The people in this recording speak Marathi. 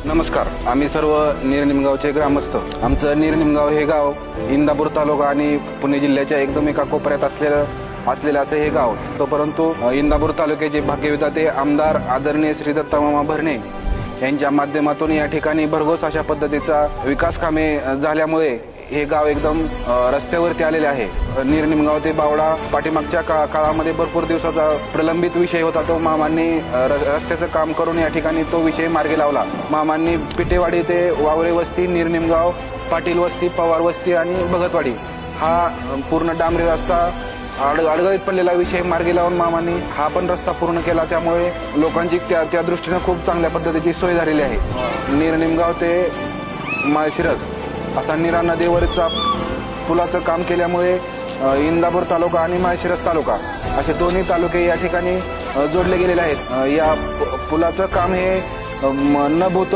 नमस्कार, आम्ही सर्व निरनिमगावचे ग्रामस्थ। आमचं निरनिमगाव हे गाव इंदापूर तालुका आणि पुणे जिल्ह्याच्या एकदम एका कोपऱ्यात असलेलं असं हे गाव। तो परंतु इंदापूर तालुक्याचे भाग्यविधाते आमदार आदरणीय श्री दत्तामामा भरणे यांच्या माध्यमातून या ठिकाणी भरघोस अशा पद्धतीचा विकास कामे झाल्यामुळे हे गाव एकदम रस्त्यावरती आलेले आहे। निरनिमगाव ते बावडा पाठीमागच्या काळामध्ये भरपूर दिवसाचा प्रलंबित विषय होता। तो मामांनी रस्त्याचं काम करून या ठिकाणी तो विषय मार्गी लावला। मामांनी पिटेवाडी ते वावरे वस्ती, निरनिमगाव, पाटील वस्ती, पवार वस्ती आणि भगतवाडी हा पूर्ण डांबरी रस्ता अडगळीत पडलेला विषय मार्गी लावून मामांनी हा पण रस्ता पूर्ण केला। त्यामुळे लोकांची त्या दृष्टीने खूप चांगल्या पद्धतीची सोय झालेली आहे। निरनिमगाव ते माळशिरस असा नीरा नदीवरचा पुलाचं काम केल्यामुळे इंदापूर तालुका आणि माळशिरस तालुका असे दोन्ही तालुके या ठिकाणी जोडले गेलेले आहेत। या पुलाचं काम हे न भूत